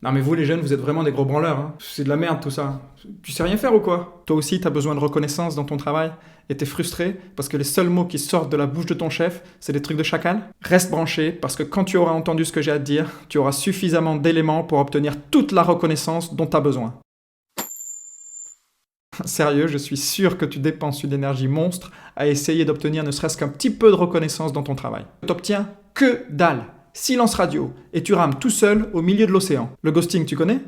Non mais vous les jeunes, vous êtes vraiment des gros branleurs, hein. C'est de la merde tout ça. Tu sais rien faire ou quoi? Toi aussi t'as besoin de reconnaissance dans ton travail et t'es frustré parce que les seuls mots qui sortent de la bouche de ton chef, c'est des trucs de chacal? Reste branché parce que quand tu auras entendu ce que j'ai à te dire, tu auras suffisamment d'éléments pour obtenir toute la reconnaissance dont t'as besoin. Sérieux, je suis sûr que tu dépenses une énergie monstre à essayer d'obtenir ne serait-ce qu'un petit peu de reconnaissance dans ton travail. T'obtiens que dalle. Silence radio, et tu rames tout seul au milieu de l'océan. Le ghosting, tu connais?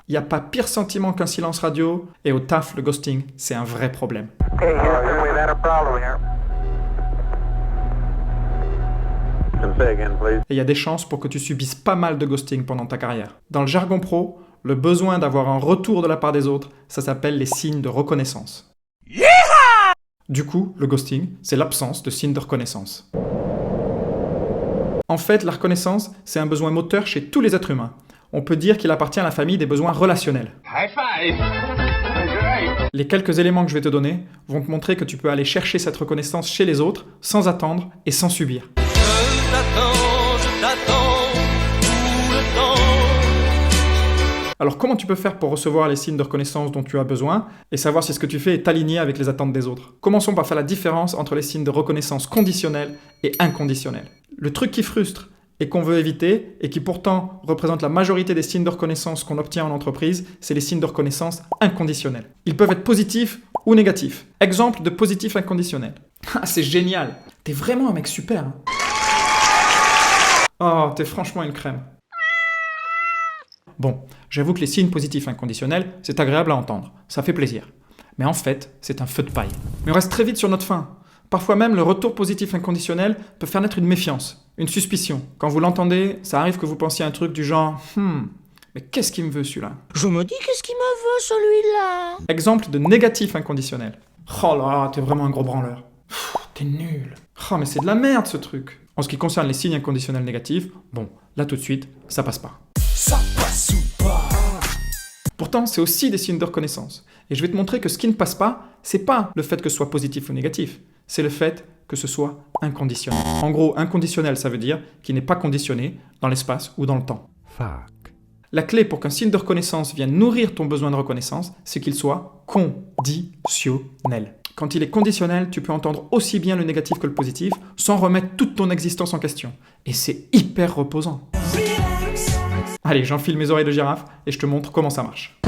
Il n'y a pas pire sentiment qu'un silence radio, et au taf, le ghosting, c'est un vrai problème. Et il y a des chances pour que tu subisses pas mal de ghosting pendant ta carrière. Dans le jargon pro, le besoin d'avoir un retour de la part des autres, ça s'appelle les signes de reconnaissance. Du coup, le ghosting, c'est l'absence de signes de reconnaissance. En fait, la reconnaissance, c'est un besoin moteur chez tous les êtres humains. On peut dire qu'il appartient à la famille des besoins relationnels. High five! Les quelques éléments que je vais te donner vont te montrer que tu peux aller chercher cette reconnaissance chez les autres sans attendre et sans subir. Je t'attends tout le temps. Alors comment tu peux faire pour recevoir les signes de reconnaissance dont tu as besoin et savoir si ce que tu fais est aligné avec les attentes des autres? Commençons par faire la différence entre les signes de reconnaissance conditionnels et inconditionnels. Le truc qui frustre et qu'on veut éviter, et qui pourtant représente la majorité des signes de reconnaissance qu'on obtient en entreprise, c'est les signes de reconnaissance inconditionnels. Ils peuvent être positifs ou négatifs. Exemple de positif inconditionnel. Ah, c'est génial! T'es vraiment un mec super, hein. Oh, t'es franchement une crème. Bon, j'avoue que les signes positifs inconditionnels, c'est agréable à entendre. Ça fait plaisir. Mais en fait, c'est un feu de paille. Mais on reste très vite sur notre faim. Parfois même, le retour positif inconditionnel peut faire naître une méfiance, une suspicion. Quand vous l'entendez, ça arrive que vous pensiez à un truc du genre « mais qu'est-ce qu'il me veut celui-là ?» Je me dis qu'est-ce qu'il me veut celui-là? Exemple de négatif inconditionnel. Oh là, t'es vraiment un gros branleur. T'es nul. Oh mais c'est de la merde ce truc. En ce qui concerne les signes inconditionnels négatifs, bon, là tout de suite, ça passe pas. Ça passe ou pas? Pourtant, c'est aussi des signes de reconnaissance. Et je vais te montrer que ce qui ne passe pas, c'est pas le fait que ce soit positif ou négatif. C'est le fait que ce soit inconditionnel. En gros, inconditionnel, ça veut dire qu'il n'est pas conditionné dans l'espace ou dans le temps. Fuck. La clé pour qu'un signe de reconnaissance vienne nourrir ton besoin de reconnaissance, c'est qu'il soit conditionnel. Quand il est conditionnel, tu peux entendre aussi bien le négatif que le positif, sans remettre toute ton existence en question. Et c'est hyper reposant. Allez, j'enfile mes oreilles de girafe et je te montre comment ça marche.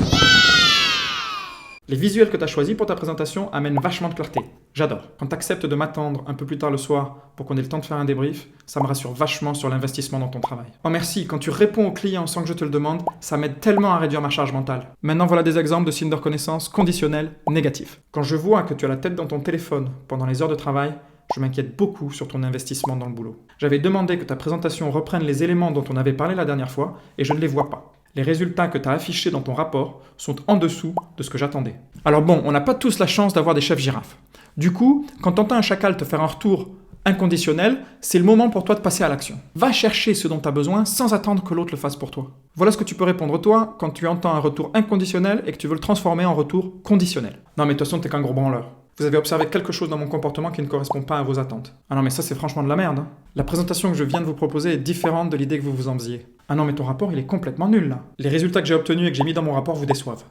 Les visuels que tu as choisis pour ta présentation amènent vachement de clarté. J'adore. Quand tu acceptes de m'attendre un peu plus tard le soir pour qu'on ait le temps de faire un débrief, ça me rassure vachement sur l'investissement dans ton travail. Oh merci, quand tu réponds aux clients sans que je te le demande, ça m'aide tellement à réduire ma charge mentale. Maintenant voilà des exemples de signes de reconnaissance conditionnels négatifs. Quand je vois que tu as la tête dans ton téléphone pendant les heures de travail, je m'inquiète beaucoup sur ton investissement dans le boulot. J'avais demandé que ta présentation reprenne les éléments dont on avait parlé la dernière fois et je ne les vois pas. Les résultats que tu as affichés dans ton rapport sont en dessous de ce que j'attendais. Alors bon, on n'a pas tous la chance d'avoir des chefs girafes. Du coup, quand tu entends un chacal te faire un retour inconditionnel, c'est le moment pour toi de passer à l'action. Va chercher ce dont tu as besoin sans attendre que l'autre le fasse pour toi. Voilà ce que tu peux répondre toi quand tu entends un retour inconditionnel et que tu veux le transformer en retour conditionnel. Non mais de toute façon, t'es qu'un gros branleur. Vous avez observé quelque chose dans mon comportement qui ne correspond pas à vos attentes. Ah non mais ça c'est franchement de la merde, hein. La présentation que je viens de vous proposer est différente de l'idée que vous vous en faisiez. Ah non mais ton rapport il est complètement nul là. Les résultats que j'ai obtenus et que j'ai mis dans mon rapport vous déçoivent.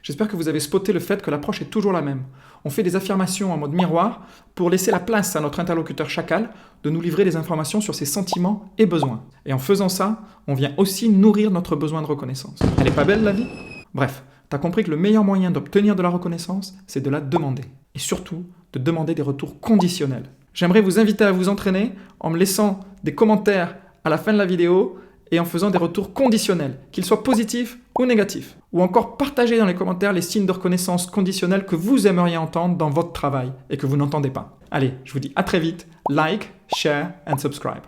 J'espère que vous avez spoté le fait que l'approche est toujours la même. On fait des affirmations en mode miroir pour laisser la place à notre interlocuteur chacal de nous livrer des informations sur ses sentiments et besoins. Et en faisant ça, on vient aussi nourrir notre besoin de reconnaissance. Elle est pas belle la vie? Bref, t'as compris que le meilleur moyen d'obtenir de la reconnaissance, c'est de la demander. Et surtout, de demander des retours conditionnels. J'aimerais vous inviter à vous entraîner en me laissant des commentaires à la fin de la vidéo et en faisant des retours conditionnels, qu'ils soient positifs ou négatifs. Ou encore partager dans les commentaires les signes de reconnaissance conditionnels que vous aimeriez entendre dans votre travail et que vous n'entendez pas. Allez, je vous dis à très vite, like, share and subscribe.